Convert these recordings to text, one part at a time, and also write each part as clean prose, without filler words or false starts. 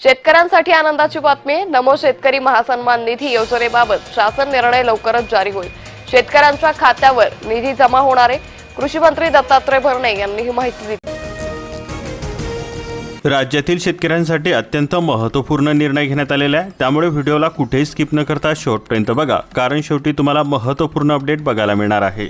शेतकऱ्यांसाठी आनंदाची बातमी. नमो शेतकरी महासन्मान निधी योजनेबाबत शासन निर्णय लवकरच जारी होईल. शेतकऱ्यांच्या खात्यावर निधी जमा होणार आहे. कृषी मंत्री दत्तात्रय भरणे यांनी ही माहिती दिली. राज्यातील शेतकऱ्यांसाठी अत्यंत महत्त्वपूर्ण निर्णय घेण्यात आलेला आहे. त्यामुळे व्हिडिओला कुठेही स्किप न करता शेवटपर्यंत बघा, कारण शेवटी तुम्हाला महत्त्वपूर्ण अपडेट बघायला मिळणार आहे.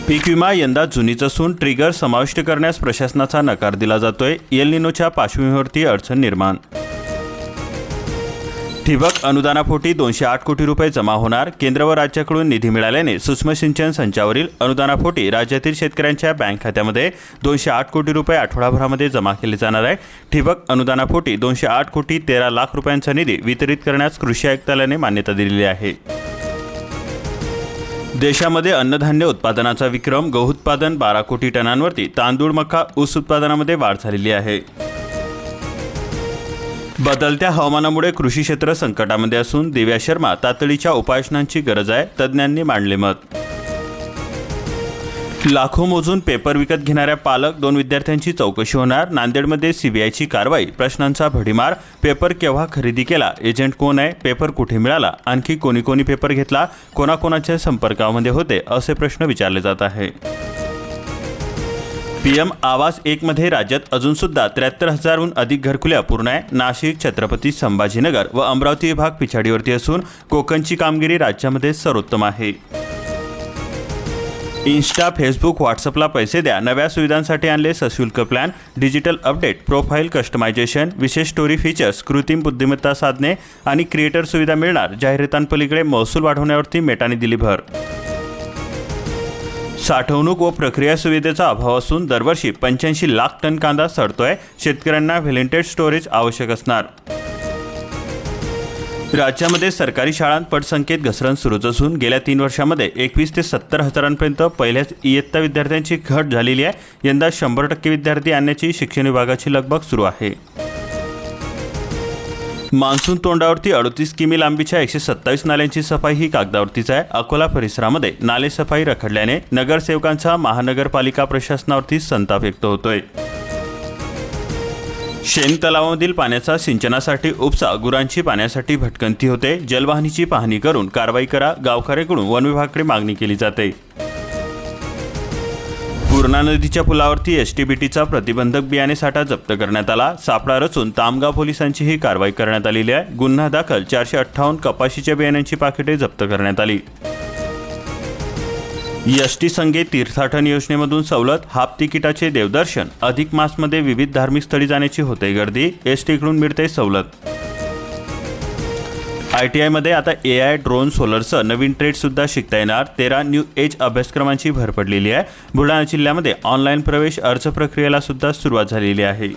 पीक विमा यंदा जुनीच असून ट्रिगर समाविष्ट करण्यास प्रशासनाचा नकार दिला जातोय. एल निनोच्या पार्श्वभूमीवरती अडचण निर्माण. ठिबक अनुदानापोटी 208 कोटी रुपये जमा होणार. केंद्र व राज्याकडून निधी मिळाल्याने सूक्ष्म सिंचन संचावरील अनुदानापोटी राज्यातील शेतकऱ्यांच्या बँक खात्यामध्ये 208 कोटी रुपये आठवडाभरामध्ये जमा केले जाणार आहे. ठिबक अनुदानापोटी 208 कोटी 13 लाख रुपयांचा निधी वितरित करण्यास कृषी आयुक्तालयाने मान्यता दिलेली आहे. देशामध्ये अन्नधान्य उत्पादनाचा विक्रम. गहू उत्पादन 12 कोटी टनांवरती. तांदूळ, मका, ऊस उत्पादनामध्ये वाढ झालेली आहे. बदलत्या हवामानामुळे कृषी क्षेत्र संकटामध्ये असून दिव्या शर्मा तातडीच्या उपाययोजनांची गरज आहे. तज्ज्ञांनी मांडले मत. लाखो मोजून पेपर विकत घेणाऱ्या पालक 2 विद्यार्थ्यांची चौकशी होणार. नांदेडमध्ये सीबीआयची कारवाई. प्रश्नांचा भडीमार. पेपर केव्हा खरेदी केला? एजंट कोण आहे? पेपर कुठे मिळाला? आणखी कोणी कोणी पेपर घेतला? कोणाकोणाच्या संपर्कामध्ये होते? असे प्रश्न विचारले जात आहे. पीएम आवास 1 मध्ये राज्यात अजून सुद्धा 73,000हून अधिक घरकुले अपूर्ण आहे. नाशिक, छत्रपती संभाजीनगर व अमरावती विभाग पिछाडीवरती असून कोकणची कामगिरी राज्यामध्ये सर्वोत्तम आहे. इन्स्टा, फेसबुक, व्हॉट्सअपला पैसे द्या. नव्या सुविधांसाठी आणले सशुल्क plan. Digital update, profile customisation, विशेष स्टोरी फीचर्स, कृत्रिम बुद्धिमत्ता साधने आणि क्रिएटर सुविधा मिळणार. जाहिरातांपलीकडे महसूल वाढवण्यावरती मेटाने दिली भर. साठवणूक व प्रक्रिया सुविधेचा अभाव असून दरवर्षी 85 लाख टन कांदा सडतोय. शेतकऱ्यांना व्हॅलिडेटेड स्टोरेज आवश्यक असणार. राज्यामध्ये सरकारी शाळांत पटसंख्येत घसरण सुरूच असून गेल्या 3 वर्षांमध्ये 21 ते 70 हजारांपर्यंत पहिल्याच इयत्ता विद्यार्थ्यांची घट झालेली आहे. यंदा 100% विद्यार्थी आणण्याची शिक्षण विभागाची लगबग सुरू आहे. मान्सून तोंडावरती 38 किमी लांबीच्या 127 नाल्यांची सफाई ही कागदावरतीच आहे. अकोला परिसरामध्ये नाले सफाई रखडल्याने नगरसेवकांचा महानगरपालिका प्रशासनावरती संताप व्यक्त होतोय. शेण तलावामधील पाण्याचा सिंचनासाठी उपसा. गुरांची पाण्यासाठी भटकंती होते. जलवाहिनीची पाहणी करून कारवाई करा. गावकऱ्यांकडून वन विभागाकडे मागणी केली जाते. पूर्णा नदीच्या पुलावरती एसटीबीटीचा प्रतिबंधक बियाणे साठा जप्त करण्यात आला. सापळा रचून तामगाव पोलिसांची ही कारवाई करण्यात आलेली आहे. गुन्हा दाखल. 458 कपाशीच्या बियाण्यांची पाकिटे जप्त करण्यात आली. एसटी संघे तीर्थाटन योजनेमधून सवलत. हाफ तिकिटाचे देवदर्शन. अधिक मासमध्ये विविध धार्मिक स्थळी जाण्याची होते गर्दी. एसटीकडून मिळते सवलत. ITIमध्ये आता AI, ड्रोन, सोलरसह नवीन ट्रेडसुद्धा शिकता येणार. 13 न्यू एज अभ्यासक्रमांची भर पडलेली आहे. बुलढाणा जिल्ह्यामध्ये ऑनलाईन प्रवेश अर्ज प्रक्रियेला सुद्धा सुरुवात झालेली आहे.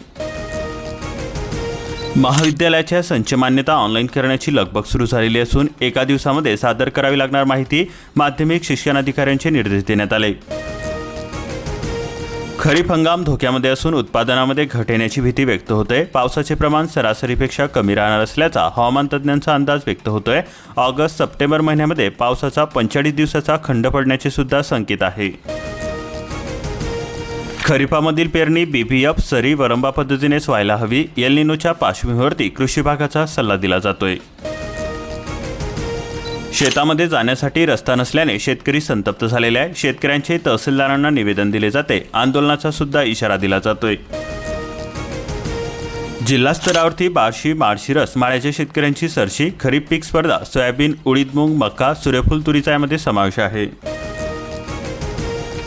महाविद्यालयाच्या संच मान्यता ऑनलाईन करण्याची लगबग सुरू झालेली असून एका दिवसामध्ये सादर करावी लागणार माहिती माध्यमिक शिक्षणाधिकाऱ्यांचे निर्देश देण्यात आले. खरीप हंगाम धोक्यामध्ये असून उत्पादनामध्ये घट येण्याची भीती व्यक्त होते. पावसाचे प्रमाण सरासरीपेक्षा कमी राहणार असल्याचा हवामान तज्ज्ञांचा अंदाज व्यक्त होतोय. ऑगस्ट सप्टेंबर महिन्यामध्ये पावसाचा 45 दिवसाचा खंड पडण्याचे सुद्धा संकेत आहे. खरीपामधील पेरणी BPF, सरी, वरंबा पद्धतीनेच व्हायला हवी. एल निनोच्या पार्श्वभूमीवरती कृषी विभागाचा सल्ला दिला जातोय. शेतामध्ये जाण्यासाठी रस्ता नसल्याने शेतकरी संतप्त झालेले आहे. शेतकऱ्यांचे तहसीलदारांना निवेदन दिले जाते. आंदोलनाचा सुद्धा इशारा दिला जातोय. जिल्हा स्तरावरती बार्शी, माळशिरस, माळ्याच्या शेतकऱ्यांची सरशी. खरीप पीक स्पर्धा. सोयाबीन, उडीद, मूग, मका, सूर्यफूल तुरीचा यामध्ये समावेश आहे.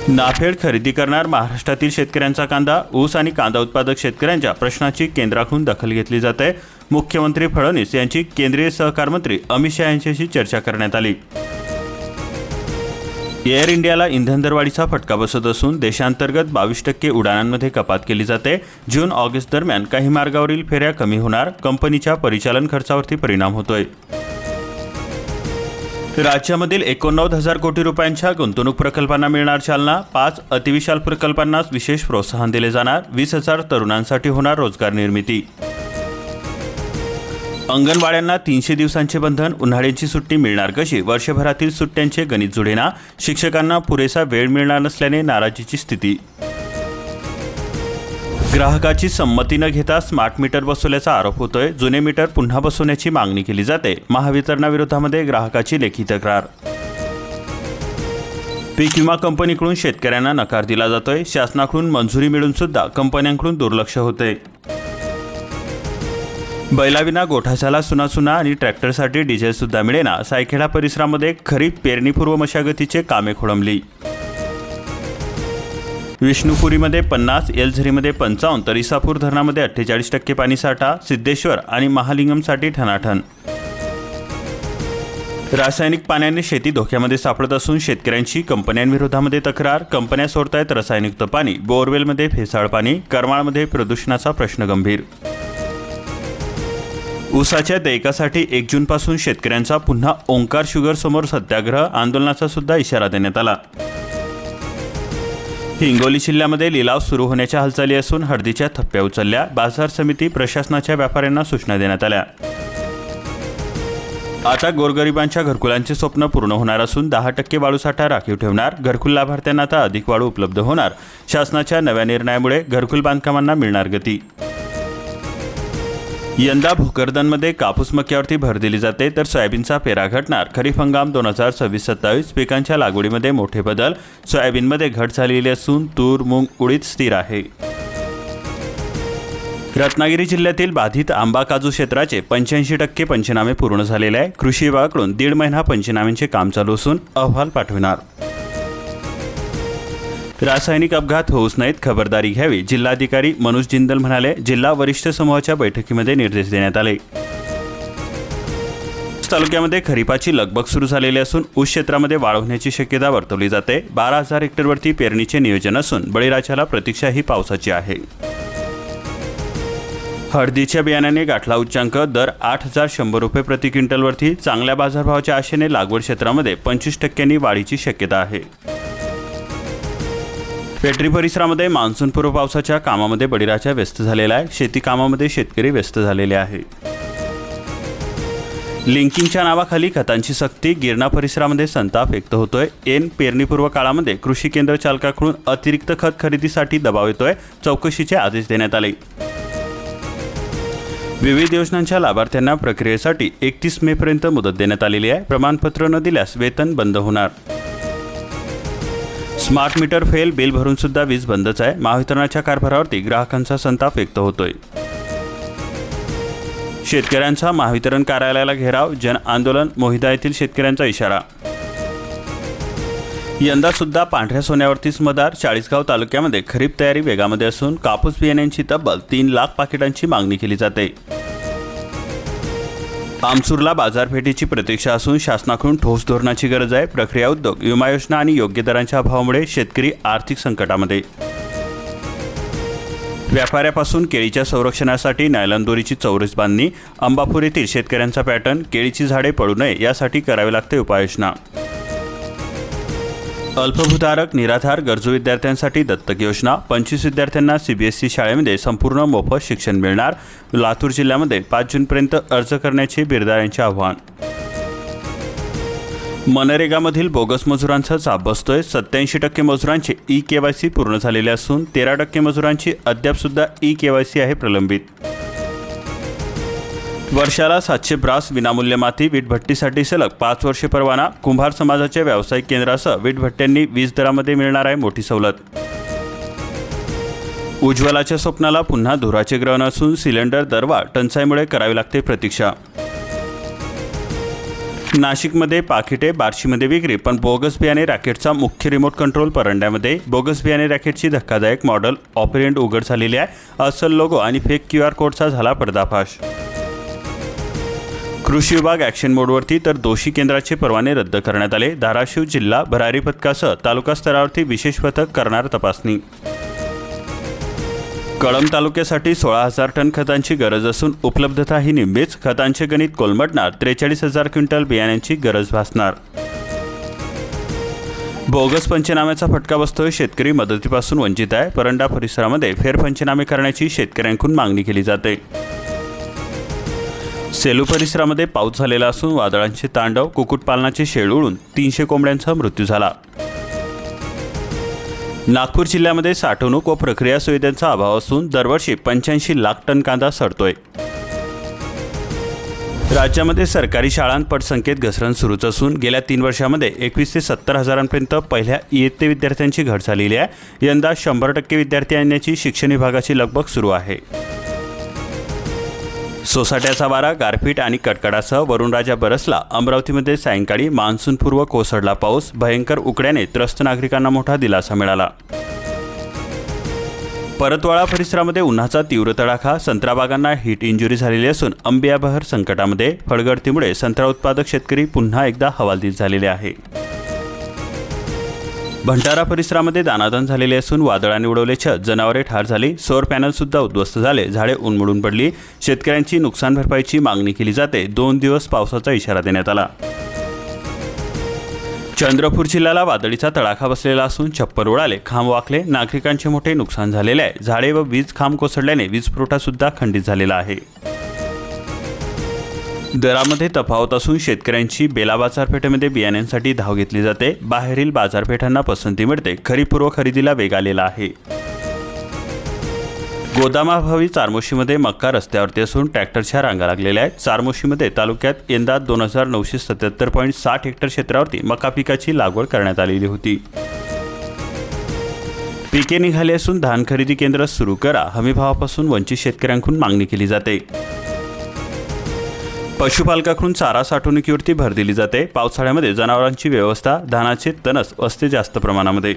नाफेड खरेदी करणार. महाराष्ट्रातील शेतकऱ्यांचा कांदा. ऊस आणि कांदा उत्पादक शेतकऱ्यांच्या प्रश्नाची केंद्राकडून दखल घेतली जाते. मुख्यमंत्री फडणवीस यांची केंद्रीय सहकार मंत्री अमित शहा यांच्याशी चर्चा करण्यात आली. एअर इंडियाला इंधन दरवाढीचा फटका बसत असून देशांतर्गत 22% उड्डाणांमध्ये कपात केली जाते. जून-ऑगस्ट दरम्यान काही मार्गावरील फेऱ्या कमी होणार. कंपनीच्या परिचालन खर्चावरती परिणाम होतोय. राज्यामधील 89,000 कोटी रुपयांच्या गुंतवणूक प्रकल्पांना मिळणार चालना. 5 अतिविशाल प्रकल्पांना विशेष प्रोत्साहन दिले जाणार. 20,000 तरुणांसाठी होणार रोजगार निर्मिती. अंगणवाड्यांना 300 दिवसांचे बंधन. उन्हाळ्याची सुट्टी मिळणार कशी? वर्षभरातील सुट्ट्यांचे गणित जुळेना. शिक्षकांना पुरेसा वेळ मिळणार नसल्याने नाराजीची स्थिती. ग्राहकाची संमती न घेता स्मार्ट मीटर बसवल्याचा आरोप होतोय. जुने मीटर पुन्हा बसवण्याची मागणी केली जाते. महावितरणाविरोधामध्ये ग्राहकाची लेखी तक्रार. पीक विमा कंपनीकडून शेतकऱ्यांना नकार दिला जातोय. शासनाकडून मंजुरी मिळून सुद्धा कंपन्यांकडून दुर्लक्ष होते. बैलाविना गोठा झाला सुना आणि ट्रॅक्टरसाठी डिझेल सुद्धा मिळेना. सायखेडा परिसरामध्ये खरीप पेरणीपूर्व मशागतीचे कामे खोळंबली. विष्णुपुरीमध्ये 50, एलझरीमध्ये 55 तर इसापूर धरणामध्ये 48% पाणीसाठा. सिद्धेश्वर आणि महालिंगमसाठी ठणाठण. रासायनिक पाण्याने शेती धोक्यामध्ये सापडत असून शेतकऱ्यांची कंपन्यांविरोधामध्ये तक्रार. कंपन्या सोडतायत रसायनयुक्त पाणी. बोअरवेलमध्ये भेसाळ पाणी. करमाळमध्ये प्रदूषणाचा प्रश्न गंभीर. ऊसाच्या देयकासाठी 1 जूनपासून शेतकऱ्यांचा पुन्हा ओंकार शुगर समोर सत्याग्रह आंदोलनाचा सुद्धा इशारा देण्यात आला. हिंगोली जिल्ह्यामध्ये लिलाव सुरू होण्याच्या हालचाली असून हळदीच्या थप्प्या उचलल्या. बाजार समिती प्रशासनाच्या व्यापाऱ्यांना सूचना देण्यात आल्या. आता गोरगरिबांच्या घरकुलांचे स्वप्न पूर्ण होणार असून 10% वाळूसाठा राखीव ठेवणार. घरकुल लाभार्थ्यांना आता अधिक वाळू उपलब्ध होणार. शासनाच्या नव्या निर्णयामुळे घरकुल बांधकामांना मिळणार गती. यंदा भोकरदनमध्ये कापूस मक्यावरती भर दिली जाते तर सोयाबीनचा पेरा घटणार. खरीप हंगाम 2026-27 पिकांच्या लागवडीमध्ये मोठे बदल. सोयाबीनमध्ये घट झालेली असून तूर, मूग, उडीद स्थिर आहे. रत्नागिरी जिल्ह्यातील बाधित आंबा काजू क्षेत्राचे 85% पंचनामे पूर्ण झालेले आहे. कृषी विभागाकडून 1.5 महिना पंचनाम्यांचे काम चालू असून अहवाल पाठविणार. रासायनिक अपघात होऊच नाहीत, खबरदारी घ्यावी. जिल्हाधिकारी मनोज जिंदल म्हणाले. जिल्हा वरिष्ठ समूहाच्या बैठकीमध्ये निर्देश देण्यात आले. तालुक्यामध्ये खरीपाची लगबग सुरू झालेली असून ऊस क्षेत्रामध्ये वाढ होण्याची शक्यता वर्तवली जाते. 12,000 हेक्टरवरती पेरणीचे नियोजन असून बळीराजाला प्रतीक्षा ही पावसाची आहे. हळदीच्या बियाण्याने गाठला उच्चांक. दर 8,100 रुपये प्रति क्विंटलवरती. चांगल्या बाजारभावाच्या आशेने लागवड क्षेत्रामध्ये 25% वाढीची शक्यता आहे. पेटरी परिसरामध्ये मान्सूनपूर्व पावसाच्या कामामध्ये बळीराजा व्यस्त झालेला आहे. शेती कामामध्ये शेतकरी व्यस्त झालेले आहे. लिंकिंगच्या नावाखाली खतांची सक्ती. गिरणा परिसरामध्ये संताप व्यक्त होतोय. पेरणीपूर्व काळामध्ये कृषी केंद्र चालकाकडून अतिरिक्त खत खरेदीसाठी दबाव येतोय. चौकशीचे आदेश देण्यात आले. विविध योजनांच्या लाभार्थ्यांना प्रक्रियेसाठी 31 मेपर्यंत मुदत देण्यात आलेली आहे. प्रमाणपत्र न दिल्यास वेतन बंद होणार. Smart meter fail. बिल भरून सुद्धा वीज बंदच आहे. महावितरणाच्या कारभारावरती ग्राहकांचा संताप व्यक्त होतोय. शेतकऱ्यांचा महावितरण कार्यालयाला घेराव. जन आंदोलन. मोहिदा येथील शेतकऱ्यांचा इशारा. यंदा सुद्धा पांढऱ्या सोन्यावरतीच मदार. चाळीसगाव तालुक्यामध्ये खरीप तयारी वेगामध्ये असून कापूस बियाण्यांची तब्बल 3 लाख पाकिटांची मागणी केली जाते. आमसूरला बाजारपेठेची प्रतीक्षा असून शासनाकडून ठोस धोरणाची गरज आहे. प्रक्रिया उद्योग, विमा योजना आणि योग्य दरांच्या अभावामुळे शेतकरी आर्थिक संकटामध्ये. व्यापाऱ्यापासून केळीच्या संरक्षणासाठी नायलॉन दोरीची चौरस बांधणी. अंबापूर येथील शेतकऱ्यांचा पॅटर्न. केळीची झाडे पडू नये यासाठी करावी लागते उपाययोजना. अल्पभूधारक, निराधार, गरजू विद्यार्थ्यांसाठी दत्तक योजना. 25 विद्यार्थ्यांना CBSE शाळेमध्ये संपूर्ण मोफत शिक्षण मिळणार. लातूर जिल्ह्यामध्ये 5 जूनपर्यंत अर्ज करण्याचे बिरदारांचे आव्हान. मनरेगामधील बोगस मजुरांचा चाप बसतोय. 87% मजुरांचे EKYC पूर्ण झालेले असून 13% मजुरांची अद्यापसुद्धा EKYC आहे प्रलंबित. वर्षाला 700 ब्रास विनामूल्य माती. वीटभट्टीसाठी सलग 5 वर्षे परवाना. कुंभार समाजाच्या व्यावसायिक केंद्रासह वीटभट्ट्यांनी वीज दरामध्ये मिळणार आहे मोठी सवलत. उज्ज्वलाच्या स्वप्नाला पुन्हा धुराचे ग्रहण असून सिलेंडर दरवाढ टंचाईमुळे करावी लागते प्रतीक्षा. नाशिकमध्ये पाकिटे, बार्शीमध्ये विक्री पण बोगस बियाणे रॅकेटचा मुख्य रिमोट कंट्रोल परंड्यामध्ये. बोगस बियाणे रॅकेटची धक्कादायक मॉडेल ऑपरेंट उघड झालेली आहे. अस्सल लोगो आणि फेक QR कोडचा झाला पर्दाफाश. कृषी विभाग ॲक्शन मोडवरती तर दोषी केंद्राचे परवाने रद्द करण्यात आले. धाराशिव जिल्हा भरारी पथकासह तालुका स्तरावरती विशेष पथक करणार तपासणी. कळंब तालुक्यासाठी 16,000 टन खतांची गरज असून उपलब्धता ही निम्मीच. खतांचे गणित कोलमडणार. 43,000 क्विंटल बियाण्यांची गरज भासणार. बोगस पंचनाम्याचा फटका बसतोय. शेतकरी मदतीपासून वंचित आहे. परंडा परिसरामध्ये फेरपंचनामे करण्याची शेतकऱ्यांकडून मागणी केली जाते. सेलू परिसरामध्ये पाऊस झालेला असून वादळांचे तांडव. कुक्कुटपालनाचे शेळ उडून 300 कोंबड्यांचा मृत्यू झाला. नागपूर जिल्ह्यामध्ये साठवणूक व प्रक्रिया सुविधांचा अभाव असून दरवर्षी 85 लाख टन कांदा सडतोय. राज्यामध्ये सरकारी शाळांपट संख्येत घसरण सुरूच असून गेल्या 3 वर्षांमध्ये 21 ते 70 हजारांपर्यंत पहिल्या इयत्ते विद्यार्थ्यांची घट झालेली आहे. यंदा 100% विद्यार्थी आणण्याची शिक्षण विभागाची लगबग सुरू आहे. सोसाट्याचा वारा, गारपीट आणि कडकडासह वरुणराजा बरसला. अमरावतीमध्ये सायंकाळी मान्सूनपूर्व कोसळला पाऊस. भयंकर उकड्याने त्रस्त नागरिकांना मोठा दिलासा मिळाला. परतवाडा परिसरामध्ये उन्हाचा तीव्र तडाखा. संत्रा बागांना हीट इंजुरी झालेली असून आंबियाबहर संकटामध्ये. फळगळतीमुळे संत्रा उत्पादक शेतकरी पुन्हा एकदा हवालदिल झालेले आहे. भंडारा परिसरामध्ये दानादान झालेले असून वादळाने उडवले छत. जनावरे ठार झाली. सौर पॅनल सुद्धा उद्ध्वस्त झाले. झाडे उन्मळून पडली. शेतकऱ्यांची नुकसान भरपाईची मागणी केली जाते. 2 दिवस पावसाचा इशारा देण्यात आला. चंद्रपूर जिल्ह्याला वादळीचा तडाखा बसलेला असून छप्पर उडाले, खांब वाकले. नागरिकांचे मोठे नुकसान झालेले आहे. झाडे व वीज खांब कोसळल्याने वीज पुरवठा सुद्धा खंडित झालेला आहे. दरामध्ये तफावत असून शेतकऱ्यांची बेला बाजारपेठेमध्ये बियाण्यांसाठी धाव घेतली जाते. बाहेरील बाजारपेठांना पसंती मिळते. खरीपूर्व खरेदीला वेग आलेला आहे. गोदामाभावी चारमोशीमध्ये मक्का रस्त्यावरती असून ट्रॅक्टरच्या रांगा लागलेल्या आहेत. चारमोशीमध्ये तालुक्यात यंदा 2977.60 हेक्टर क्षेत्रावरती मका पिकाची लागवड करण्यात आलेली होती. पिके निघाली असून धान खरेदी केंद्र सुरू करा. हमीभावापासून वंचित शेतकऱ्यांकडून मागणी केली जाते. पशुपालकाकडून चारा साठवणुकीवरती भर दिली जाते. पावसाळ्यामध्ये जनावरांची व्यवस्था, धानाचे तणस असते जास्त प्रमाणामध्ये.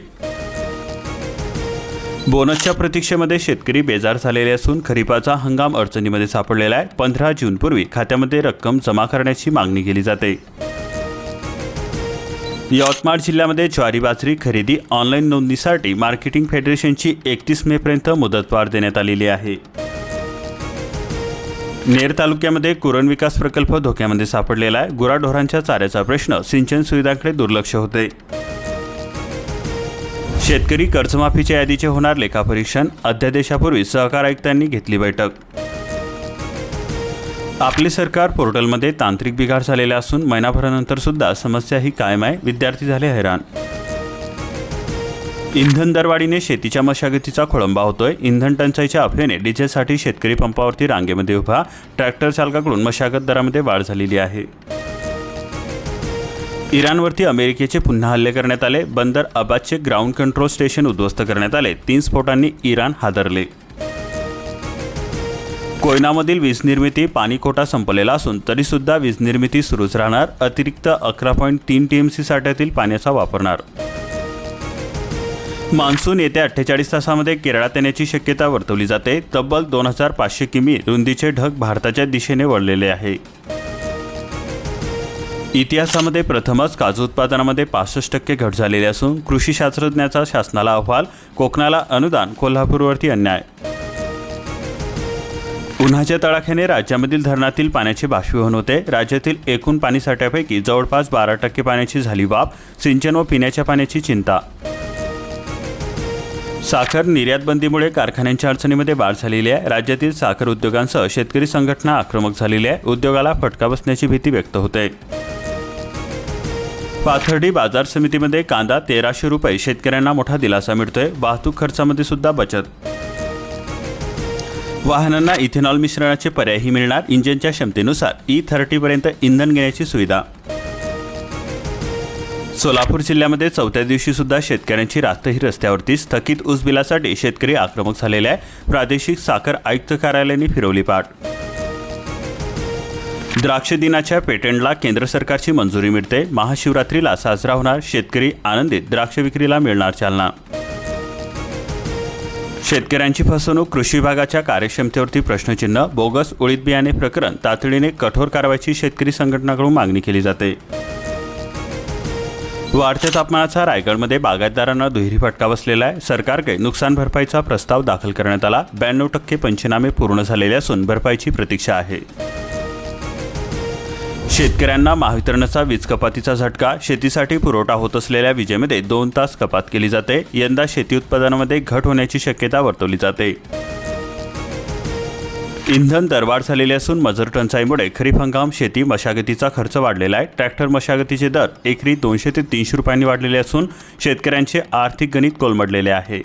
बोनसच्या प्रतीक्षेमध्ये शेतकरी बेजार झालेले असून खरीपाचा हंगाम अडचणीमध्ये सापडलेला आहे. 15 जूनपूर्वी खात्यामध्ये रक्कम जमा करण्याची मागणी केली जाते. यवतमाळ जिल्ह्यामध्ये ज्वारी बाजरी खरेदी ऑनलाईन नोंदणीसाठी मार्केटिंग फेडरेशनची 31 मेपर्यंत मुदतवाढ देण्यात आलेली आहे. नेर तालुक्यामध्ये कुरण विकास प्रकल्प धोक्यामध्ये सापडलेला आहे. गुराढोरांच्या चाऱ्याचा प्रश्न, सिंचन सुविधांकडे दुर्लक्ष होते. शेतकरी कर्जमाफीच्या यादीचे होणार लेखापरीक्षण. अध्यादेशापूर्वी सहकार आयुक्तांनी घेतली बैठक. आपले सरकार पोर्टलमध्ये तांत्रिक बिघाड झालेला असून महिनाभरानंतर सुद्धा समस्या ही कायम आहे. विद्यार्थी झाले हैराण. इंधन दरवाढीने शेतीच्या मशागतीचा खोळंबा होतोय. इंधन टंचाईच्या अफवेने डिझेलसाठी शेतकरी पंपावरती रांगेमध्ये उभा. ट्रॅक्टर चालकाकडून मशागत दरामध्ये वाढ झालेली आहे. इराणवरती अमेरिकेचे पुन्हा हल्ले करण्यात आले. बंदर अब्बासचे ग्राउंड कंट्रोल स्टेशन उद्ध्वस्त करण्यात आले. 3 स्फोटांनी इराण हादरले. कोयनामधील वीज निर्मिती पाणी कोटा संपलेला असून तरीसुद्धा वीज निर्मिती सुरूच राहणार. अतिरिक्त 11.3 TMC साठ्यातील पाण्याचा वापरणार. मान्सून येत्या 48 तासामध्ये केरळात येण्याची शक्यता वर्तवली जाते. तब्बल 2500 किमी रुंदीचे ढग भारताच्या दिशेने वळलेले आहे. इतिहासामध्ये प्रथमच काजू उत्पादनामध्ये 65% घट झालेली असून कृषी शास्त्रज्ञाचा शासनाला अहवाल. कोकणाला अनुदान, कोल्हापूरवरती अन्याय. उन्हाच्या तडाख्याने राज्यामधील धरणातील पाण्याचे बाष्पीभवन होते. राज्यातील एकूण पाणीसाठ्यापैकी जवळपास 12% पाण्याची झाली वाफ. सिंचन व पिण्याच्या पाण्याची चिंता. साखर निर्यात बंदीमुळे कारखान्यांच्या अडचणीमध्ये वाढ झालेली आहे. राज्यातील साखर उद्योगांसह शेतकरी संघटना आक्रमक झालेली आहे. उद्योगाला फटका बसण्याची भीती व्यक्त होते. पाथर्डी बाजार समितीमध्ये कांदा 1300 रुपये. शेतकऱ्यांना मोठा दिलासा मिळतोय. वाहतूक खर्चामध्ये सुद्धा बचत. वाहनांना इथेनॉल मिश्रणाचे पर्यायही मिळणार. इंजिनच्या क्षमतेनुसार E30 पर्यंत इंधन घेण्याची सुविधा. सोलापूर जिल्ह्यामध्ये 4थ्या दिवशी सुद्धा शेतकऱ्यांची रास्तही रस्त्यावरती. स्थगित ऊस बिलासाठी शेतकरी आक्रमक झालेले आहे. प्रादेशिक साखर आयुक्त कार्यालयाने फिरवली पाठ. द्राक्ष दिनाच्या पेटंटला केंद्र सरकारची मंजुरी मिळते. महाशिवरात्रीला साजरा होणार. शेतकरी आनंदित. द्राक्ष विक्रीला मिळणार चालना. शेतकऱ्यांची फसवणूक. कृषी विभागाच्या कार्यक्षमतेवरती प्रश्नचिन्ह. बोगस उडीद बियाणे प्रकरण तातडीने कठोर कारवाईची शेतकरी संघटनांकडून मागणी केली जाते. वाढत्या तापमानाचा रायगडमध्ये बागायतदारांना दुहेरी फटका बसलेला आहे. सरकारकडे नुकसान भरपाईचा प्रस्ताव दाखल करण्यात आला. 92% पंचनामे पूर्ण झालेले असून भरपाईची प्रतीक्षा आहे. शेतकऱ्यांना महावितरणचा वीज कपातीचा झटका. शेतीसाठी पुरवठा होत असलेल्या विजेमध्ये 2 तास कपात केली जाते. यंदा शेती उत्पादनामध्ये घट होण्याची शक्यता वर्तवली जाते. इंधन दरवाढ झालेली असून मजूर टंचाईमुळे खरीप हंगाम शेती मशागतीचा खर्च वाढलेला आहे. ट्रॅक्टर मशागतीचे दर एकरी 200 ते 300 रुपयांनी वाढलेले असून शेतकऱ्यांचे आर्थिक गणित कोलमडलेले आहे.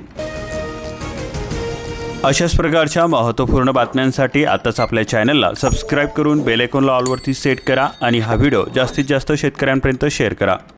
अशाच प्रकारच्या महत्त्वपूर्ण बातम्यांसाठी आताच आपल्या चॅनलला सबस्क्राईब करून बेल आयकॉनला ऑलवरती सेट करा आणि हा व्हिडिओ जास्तीत जास्त शेतकऱ्यांपर्यंत शेअर करा.